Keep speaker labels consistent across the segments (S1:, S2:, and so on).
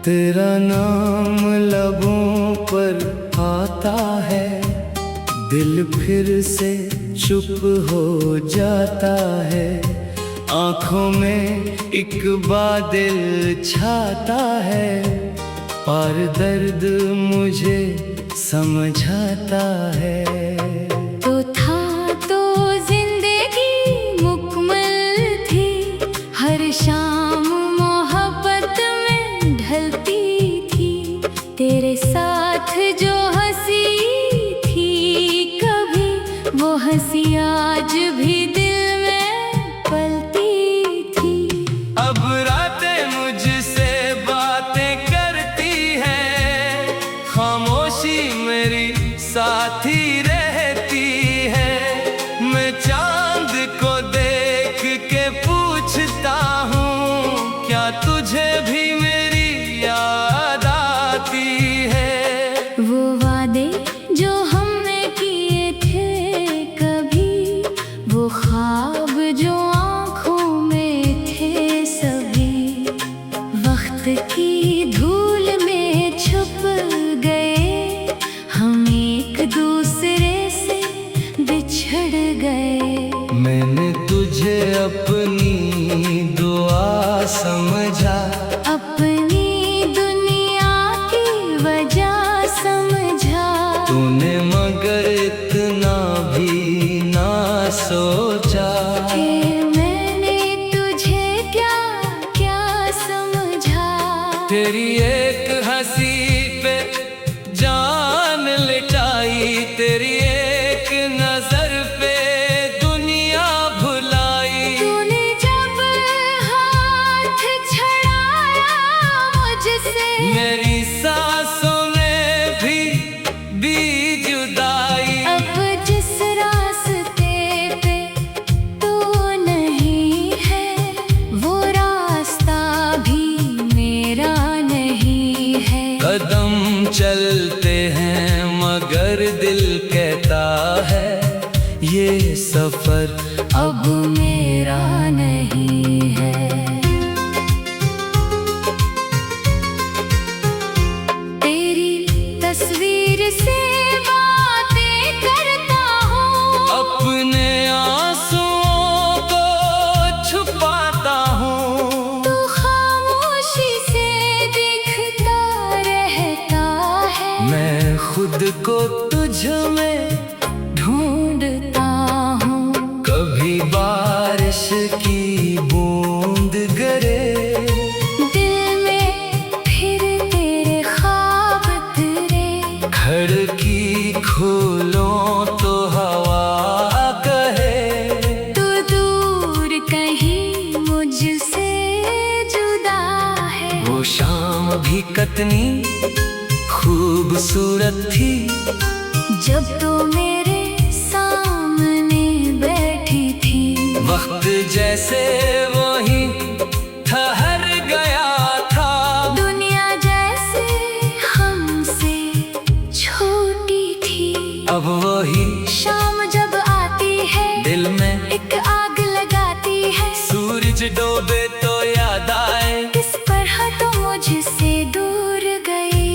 S1: तेरा नाम लबों पर आता है, दिल फिर से चुप हो जाता है। आँखों में एक बादल छाता है, पर दर्द मुझे समझाता है।
S2: तो था तो जिंदगी मुकम्मल थी, हर शाम मोहब्बत में ढलती थी। तेरे साथ जो हंसी थी कभी, वो हंसी आज भी दिल में पलती थी।
S1: अब रातें मुझसे बातें करती हैं, खामोशी मेरी साथी रहती है। मैं चांद को देख के पूछता हूँ, क्या तुझे भी मेरी याद आती है?
S2: वो वादे जो हमने किए थे कभी, वो ख्वाब जो आँखों में थे सभी, वक्त की धूल में छुप गए। हम एक दूसरे से बिछड़ गए।
S1: मैंने तुझे अपनी दुआ समझा,
S2: अपनी दुनिया की वजह समझा।
S1: तूने मगर इतना भी ना सोचा।
S2: मैंने तुझे क्या क्या समझा।
S1: तेरी एक हंसी पे जान लिटाई, तेरी एक नजर पे दुनिया भुलाई।
S2: तूने जब हाथ छड़ाया मुझसे,
S1: मेरी सांसों में भी जुदाई।
S2: अब जिस रास्ते पे तू नहीं है, वो रास्ता भी मेरा नहीं है।
S1: कदम चलते हैं मगर दिल कहता है, ये सफर
S2: अब मेरा नहीं है। तेरी तस्वीर से बातें करता हूँ,
S1: अपने आंसुओं को छुपाता हूँ।
S2: तू खामोशी से दिखता रहता है।
S1: मैं खुद को तुझ में
S2: ढूंढता हूँ।
S1: कभी बारिश की बूंद गिरे,
S2: दिल में फिर तेरे ख्वाब तेरे।
S1: खिड़की खोलो तो हवा कहे,
S2: तू दूर कहीं मुझसे जुदा है।
S1: वो शाम भी कितनी खूबसूरत थी,
S2: जब तू मेरे सामने बैठी थी।
S1: वक्त जैसे वही ठहर गया था।
S2: दुनिया जैसे हमसे छोटी थी।
S1: अब वही
S2: शाम जब आती है,
S1: दिल में
S2: एक आग लगाती है।
S1: सूरज डूबे तो याद आए,
S2: किस तरह तो मुझसे दूर गई।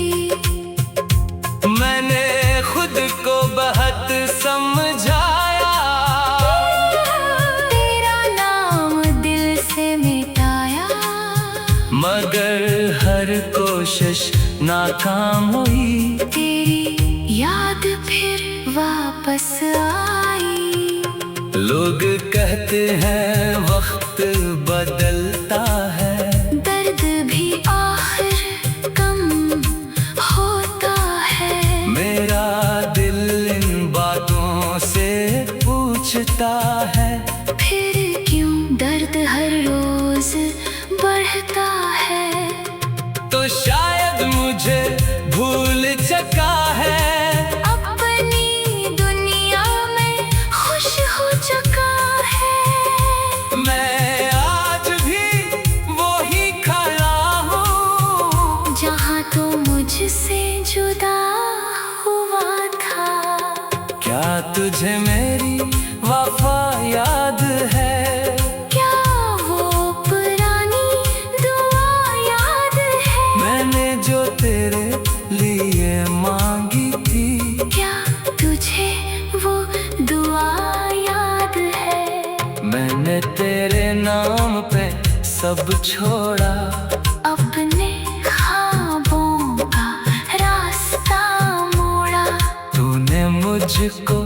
S1: मैंने खुद को बहुत समझाया,
S2: तेरा नाम दिल से मिटाया।
S1: मगर हर कोशिश नाकाम हुई।
S2: तेरी याद फिर वापस आई।
S1: लोग कहते हैं वक्त बदलता है,
S2: दर्द भी आखिर कम होता है।
S1: मेरा दिल इन बातों से पूछता है,
S2: फिर क्यों दर्द हर रोज बढ़ता है।
S1: तो शायद मुझे भूल चुका है।
S2: अपनी दुनिया में खुश हो चुका है।
S1: मैं आज भी वही खड़ा हूँ,
S2: जहाँ तो मुझसे जुदा हुआ था।
S1: क्या तुझे मेरी वफा याद है?
S2: क्या वो पुरानी दुआ याद है?
S1: मैंने सब छोड़ा,
S2: अपने ख्वाबों का रास्ता मोड़ा।
S1: तूने मुझको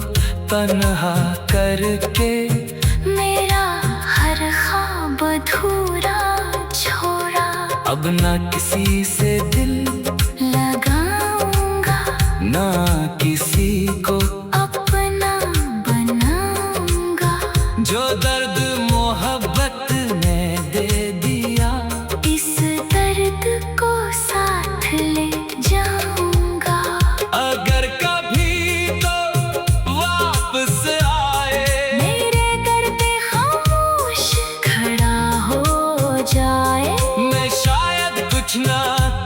S1: तन्हा करके
S2: मेरा हर ख्वाब अधूरा छोड़ा।
S1: अब ना किसी से दिल
S2: लगाऊंगा,
S1: ना किसी को
S2: अपना बनाऊंगा।
S1: जो दर्द मोहब्बत ने दे दिया,
S2: इस दर्द को साथ ले जाऊंगा।
S1: अगर कभी तो वापस आए,
S2: मेरे दर पे खामोश खड़ा हो जाए।
S1: मैं शायद कुछ ना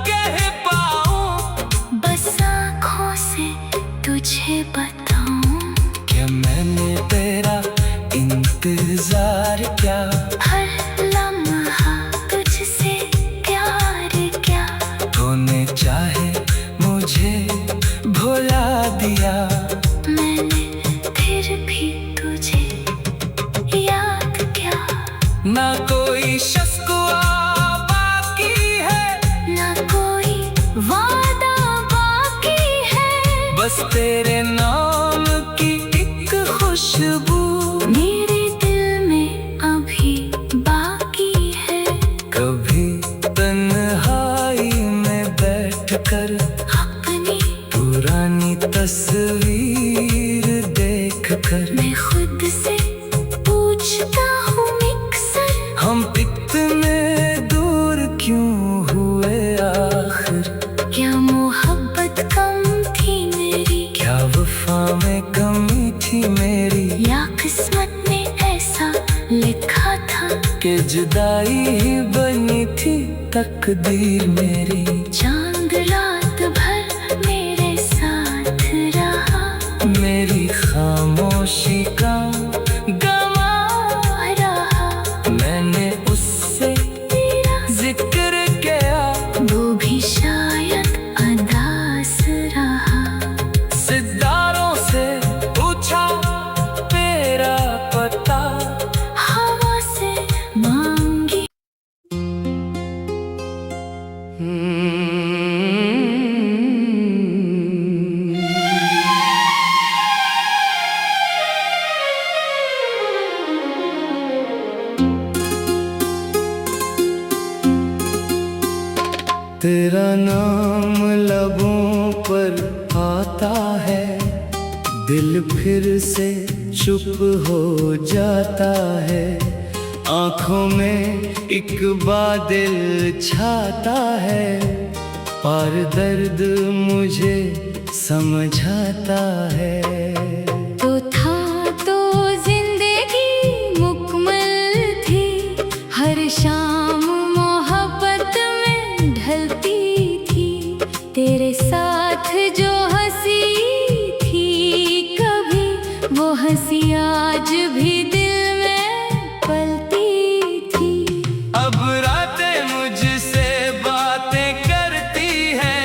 S1: कह पाऊं,
S2: बस आँखों से तुझे बताऊं,
S1: कि मैंने तेरा इंतजार क्या,
S2: हर लम्हा तुझसे प्यार क्या।
S1: तूने चाहे मुझे भुला दिया,
S2: मैंने फिर भी तुझे याद क्या।
S1: ना कोई शस्कुआ बाकी है,
S2: ना कोई वादा बाकी है।
S1: बस तेरे नाम की एक खुशबू
S2: मेरे दिल में अभी बाकी है।
S1: कभी तन्हाई में बैठकर
S2: अपनी
S1: पुरानी तस्वीर देखकर
S2: मैं खुद से पूछता हूँ मिक्सर,
S1: हम इतने दूर क्यों हुए आखिर।
S2: क्या मोहब्बत कम थी मेरी,
S1: क्या वफा में कमी थी मेरी,
S2: या किस्मत ने ऐसा लिखा था।
S1: कि जुदाई ही बनी थी तकदीर मेरी।
S2: चांद रात भर मेरे साथ रहा,
S1: मेरी खामोशी का
S2: गवा रहा।
S1: मैंने उससे
S2: तेरा
S1: जिक्र किया,
S2: वो भी शायद अदास रहा।
S1: सितारों से पूछा तेरा पता,
S2: हवा से मांगी
S1: तेरा नाम लबों पर आता है, दिल फिर से चुप हो जाता है। आँखों में एक बादल छाता है, पर दर्द मुझे समझाता है।
S2: तो था तो जिंदगी मुकम्मल थी, हर शाम मोहब्बत में ढलती थी। तेरे साथ जो हंसी थी कभी, वो हंसी आज भी दिल में पलती थी।
S1: अब रातें मुझसे बातें करती है,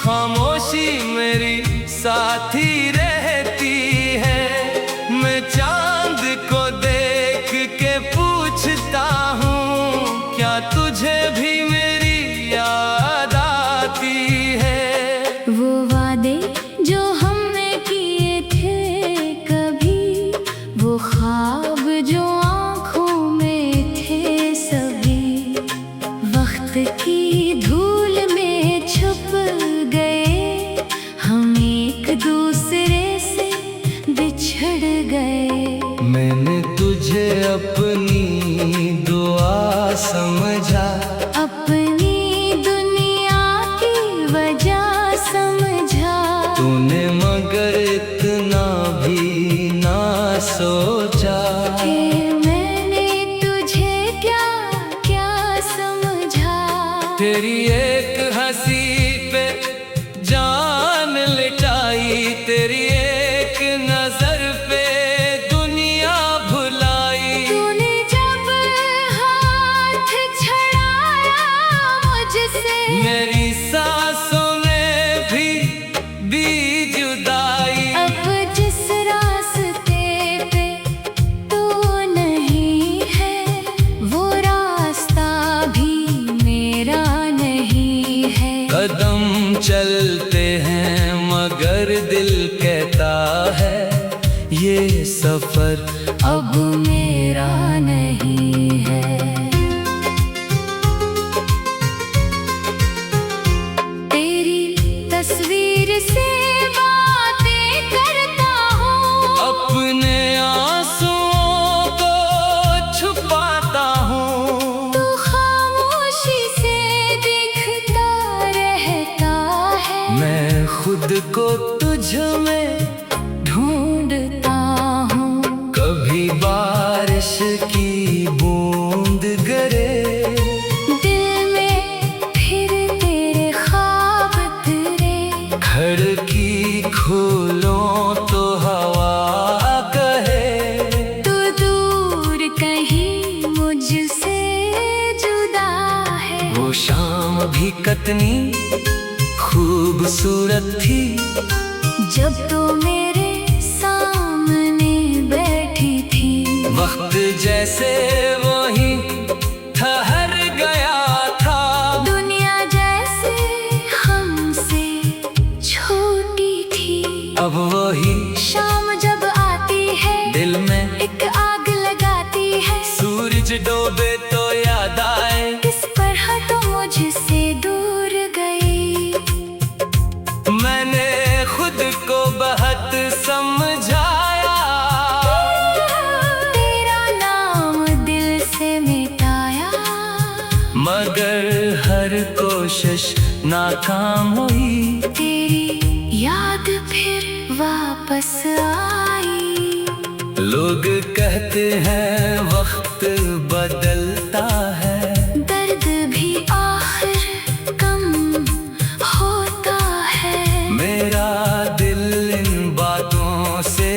S1: खामोशी मेरी साथी रहती है। मैं चांद को देख के पूछता हूँ, क्या तुझे भी मेरी याद आती है।
S2: वो वादे जो हमने किए थे कभी, वो ख्वाब जो आँखों में थे सभी, वक्त की धूल में छुप गए। हम एक दूसरे से बिछड़ गए।
S1: मैंने तुझे अपनी दुआ समझा,
S2: अपनी दुनिया की वजह समझा।
S1: तूने मगर इतना भी ना सोचा।
S2: कि मैंने तुझे क्या क्या समझा।
S1: तेरी एक हंसी पे जान लिटाई, तेरी एक नजर पे दुनिया भुलाई।
S2: तूने जब हाथ छड़ाया मुझसे,
S1: मेरी सांसों में भी दी जुदाई।
S2: अब जिस रास्ते पे तू नहीं है, वो रास्ता
S1: चलते हैं मगर दिल कहता है ये सफर
S2: अब मेरा नहीं है। तेरी तस्वीर से बातें करता हूँ,
S1: अपने आंसुओं को छुपाता हूँ।
S2: तू खामोशी से दिखता रहता है,
S1: मैं खुद को तुझ में
S2: ढूंढता हूँ।
S1: कभी बारिश की बूंद गिरे
S2: दिल में, फिर तेरे ख्वाब तेरे।
S1: खिड़की खोलो तो हवा कहे
S2: तू दूर कहीं मुझसे जुदा है।
S1: वो शाम भी कितनी खूबसूरत थी
S2: जब तू मेरे सामने बैठी थी।
S1: वक्त जैसे वही ठहर गया था,
S2: दुनिया जैसे हमसे छोटी थी।
S1: अब वही
S2: शाम जब आती है
S1: दिल में
S2: एक आग लगाती है।
S1: सूरज डूबे तो याद आए
S2: किस तरह तो मुझसे दूर गई।
S1: मैंने खुद को बहुत समझाया,
S2: तेरा नाम दिल से मिटाया।
S1: मगर हर कोशिश नाकाम हुई।
S2: तेरी याद फिर वापस आई।
S1: लोग कहते हैं वक्त बदलता है,
S2: दर्द भी आखिर कम होता है।
S1: मेरा दिल इन बातों से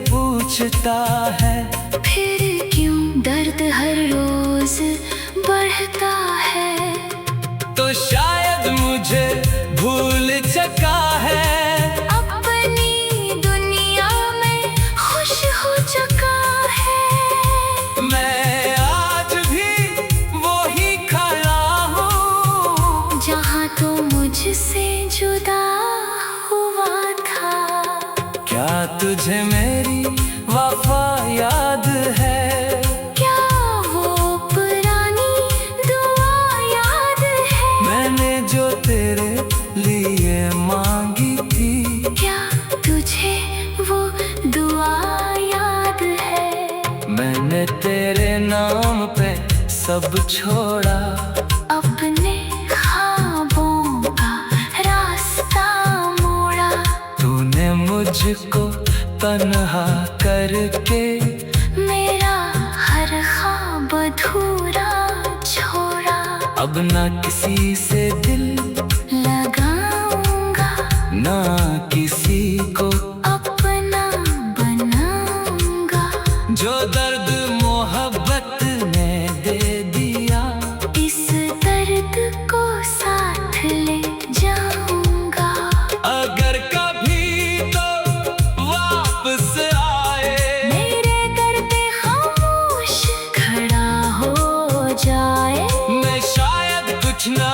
S1: पूछता है
S2: फिर क्यों दर्द हर रोज बढ़ता है।
S1: तो शायद मुझे भूल चुका है,
S2: अपनी दुनिया में खुश हो चुका है।
S1: मैं आज भी वही खड़ा हूँ
S2: जहाँ तो मुझसे जुदा हुआ था।
S1: क्या तुझे मेरी वफा याद है?
S2: क्या वो पुरानी दुआ याद है?
S1: मैंने जो तेरे लिए मांगी थी,
S2: क्या तुझे वो दुआ याद है?
S1: मैंने तेरे नाम पे सब छोड़ा।
S2: अपने ख्वाबों का रास्ता मोड़ा।
S1: तूने मुझको तन्हा करके
S2: मेरा हर ख्वाब अधूरा छोड़ा।
S1: अब ना किसी से दिल
S2: लगाऊंगा,
S1: ना किसी को
S2: अपना बनाऊंगा।
S1: जो दर्द मोहब्बत ने दे दिया,
S2: इस दर्द को साथ ले जाऊंगा।
S1: अगर कभी तो वापस आए,
S2: मेरे दर पे खामोश खड़ा हो जाए।
S1: मैं शायद कुछ ना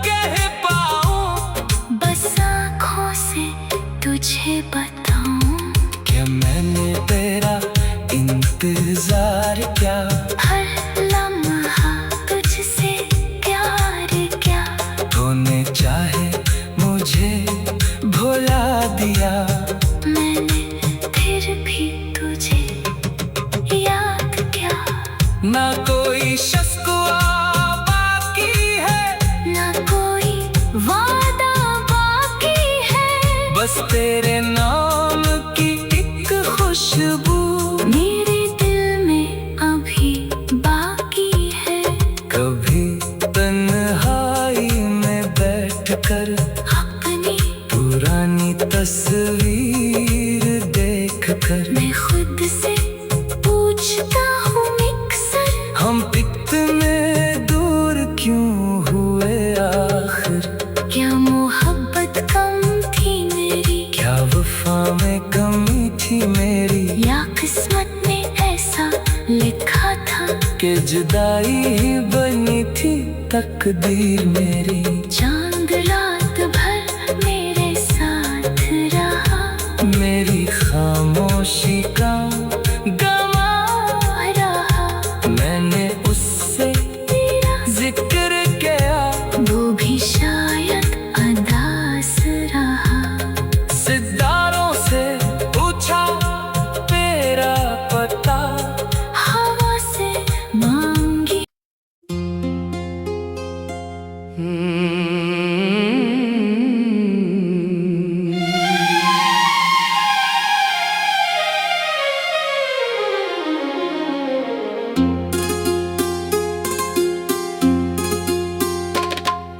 S1: कह पाऊं,
S2: बस आँखों से तुझे बताऊं
S1: कि मैंने तेरा इंतजार क्या।
S2: हर लम्हा तुझसे प्यार क्या।
S1: तूने चाहे मुझे भुला दिया,
S2: मैंने फिर भी तुझे याद क्या।
S1: ना कोई शिकवा बाकी है,
S2: ना कोई वादा बाकी है।
S1: बस तेरे नाम की एक खुशबू
S2: मेरे दिल में अभी बाकी है।
S1: कभी तन्हाई में बैठकर
S2: अपनी
S1: पुरानी तस्वीर देखकर
S2: मैं खुद से पूछता हूँ अक्सर,
S1: हम इतने दूर क्यों हुए आखिर?
S2: क्या मोहब्बत कम थी मेरी?
S1: क्या वफा में कमी थी मेरी?
S2: या किस्मत ने ऐसा लिखा था
S1: कि जुदाई ही बनी थी तकदीर मेरी।
S2: चांद रात भर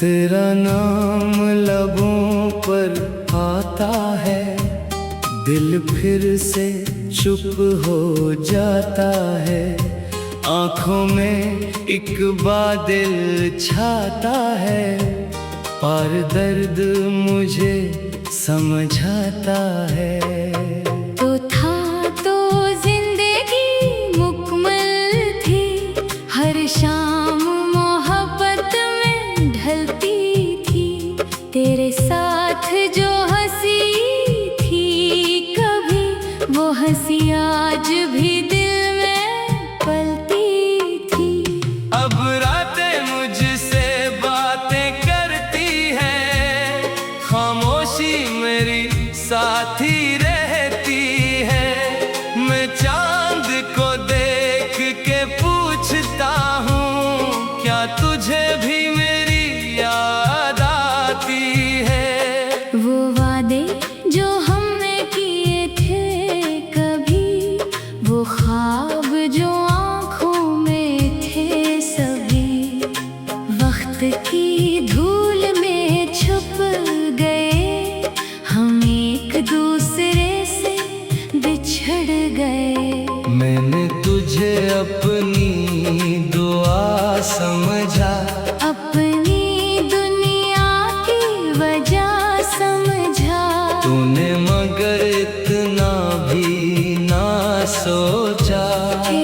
S1: तेरा नाम लबों पर आता है, दिल फिर से चुप हो जाता है। आँखों में एक बादल छाता है, पर दर्द मुझे समझाता है।
S2: तो था तो जिंदगी मुकम्मल थी, हर शाम मोहब्बत में ढलती थी। तेरे साथ जो हंसी थी कभी, वो हंसी आज भी दिल में पलती थी।
S1: अब रातें मुझसे बातें करती हैं, खामोशी मेरी साथी रहती है। मैं चांद को देख के पूछता हूँ, क्या तुझे भी मेरी याद आती है?
S2: वो वादे जो हमने किए थे कभी, वो ख्वाब जो आँखों में थे सभी, वक्त की धूल में छुप गए। हम एक दूसरे से बिछड़ गए।
S1: मैंने तुझे अपनी दुआ समझा,
S2: अपनी दुनिया की वजह समझा।
S1: तूने मगर इतना भी ना सोचा
S2: कि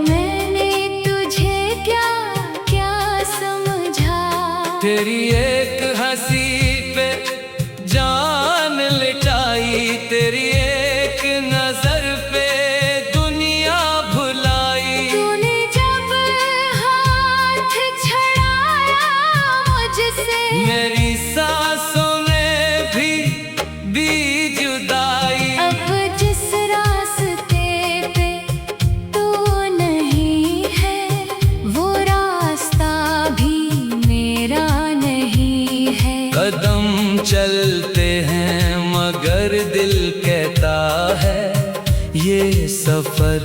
S2: मैंने तुझे क्या क्या समझा।
S1: तेरी एक हंसी पे जान लिटाई, तेरी एक नजर पे दुनिया भुलाई।
S2: तूने जब हाथ छड़ाया मुझसे,
S1: मेरी सांसों में भी जुदाई।
S2: अब जिस रास्ते पे तू नहीं है, वो रास्ता भी मेरा नहीं है।
S1: कदम चलते हैं मगर दिल कहता है, ये सफर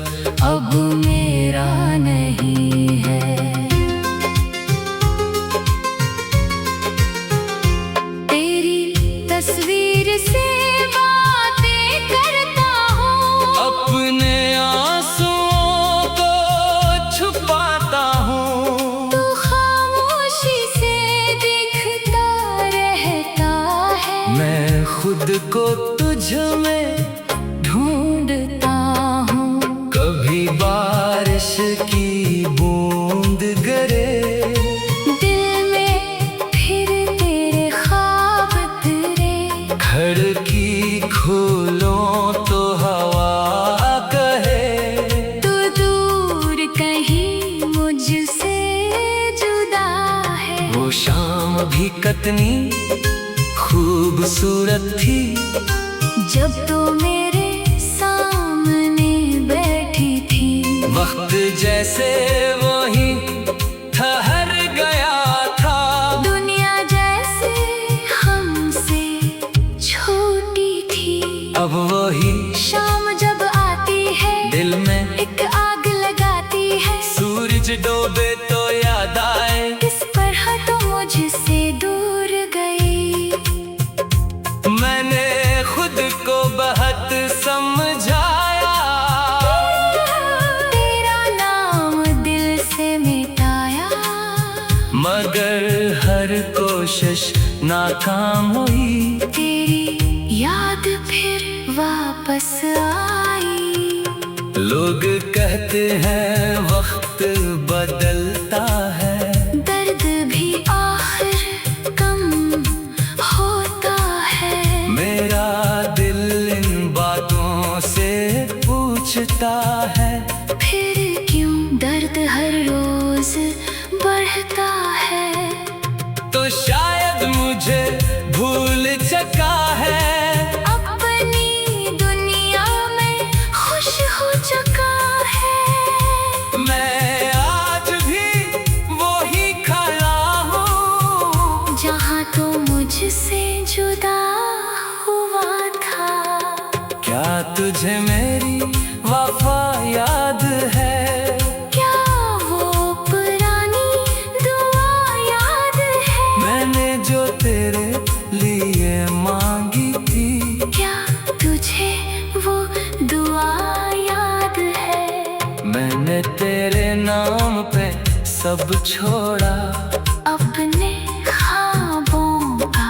S2: अब मेरा नहीं है। तेरी तस्वीर से बातें करता हूँ,
S1: अपने आंसुओं को छुपाता हूँ।
S2: तू खामोशी से दिखता रहता है।
S1: मैं खुद को तुझ में
S2: ढूंढता हूँ।
S1: कभी बारिश की बूंद गिरे,
S2: दिल में फिर तेरे ख्वाब तेरे।
S1: खिड़की खोलो तो हवा कहे,
S2: तू दूर कहीं मुझसे जुदा है।
S1: वो शाम भी कितनी खूबसूरत थी,
S2: जब तो मेरे सामने बैठी थी।
S1: वक्त जैसे वही ठहर गया था।
S2: दुनिया जैसे हमसे छोटी थी।
S1: अब वही
S2: शाम जब आती है,
S1: दिल में
S2: एक आग लगाती है।
S1: सूरज डूबे तो याद आए,
S2: किस तरह तो मुझसे दूर गई।
S1: मैंने खुद को बहुत समझाया,
S2: तेरा नाम दिल से मिटाया।
S1: मगर हर कोशिश नाकाम हुई।
S2: तेरी याद फिर वापस आई।
S1: लोग कहते हैं वक्त बदलता है,
S2: दर्द भी आखिर कम होता है।
S1: मेरा दिल इन बातों से पूछता है,
S2: फिर क्यों दर्द हर रोज बढ़ता है।
S1: तो शायद मुझे भूल चुका है,
S2: अपनी दुनिया में खुश हो चुका है।
S1: मैं आज भी वही खड़ा हूँ,
S2: जहाँ तो मुझसे जुदा हुआ था।
S1: क्या तुझे मेरी वफा याद है?
S2: क्या वो पुरानी दुआ याद है?
S1: मैंने सब छोड़ा,
S2: अपने ख्वाबों का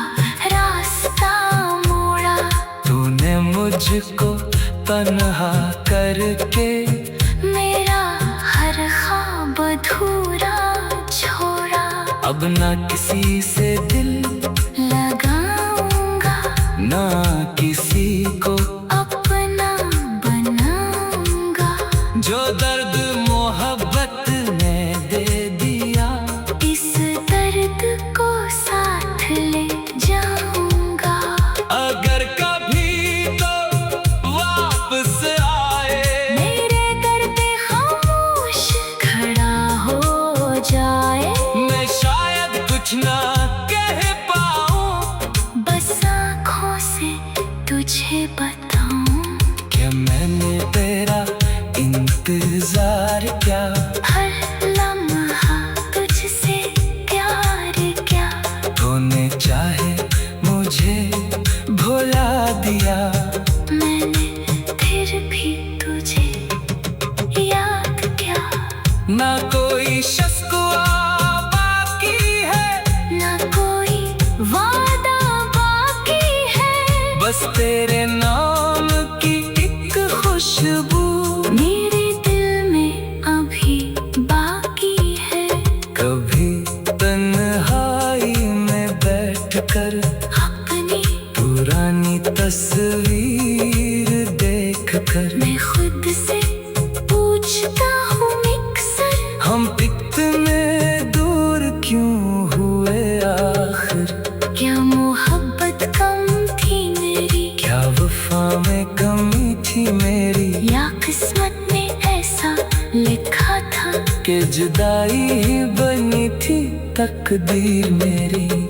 S2: रास्ता मोड़ा।
S1: तूने मुझको तन्हा करके
S2: मेरा हर ख्वाब अधूरा छोड़ा।
S1: अब ना किसी से दिल
S2: लगाऊंगा,
S1: ना किसी को
S2: अपना बनाऊंगा।
S1: जो दर्द मोहब्बत ने दे दिया,
S2: इस दर्द को साथ ले जाऊंगा।
S1: अगर कभी तो वापस आए,
S2: मेरे दर पे खामोश खड़ा हो जाए।
S1: मैं शायद कुछ ना कह पाऊं,
S2: बस आँखों से तुझे बताऊं
S1: कि मैंने तेरा इंतजार क्या,
S2: हर लम्हा तुझसे प्यार क्या।
S1: तूने चाहे मुझे भुला दिया,
S2: मैंने फिर भी तुझे याद क्या।
S1: ना कोई शस्कुआ बाकी है,
S2: ना कोई वादा बाकी है।
S1: बस तेरे नाम की एक खुशबू
S2: मेरे दिल में अभी बाकी है।
S1: कभी तन्हाई में बैठकर
S2: अपनी
S1: पुरानी तस्वीर देखकर
S2: मैं खुद से पूछता हूँ अक्सर,
S1: हम इतने दूर क्यों हुए आखिर।
S2: क्या मोहब्बत कम थी मेरी,
S1: क्या वफा में कमी थी मेरी,
S2: या किस्मत ने ऐसा लिखा था।
S1: कि जुदाई ही बनी थी तकदीर मेरी।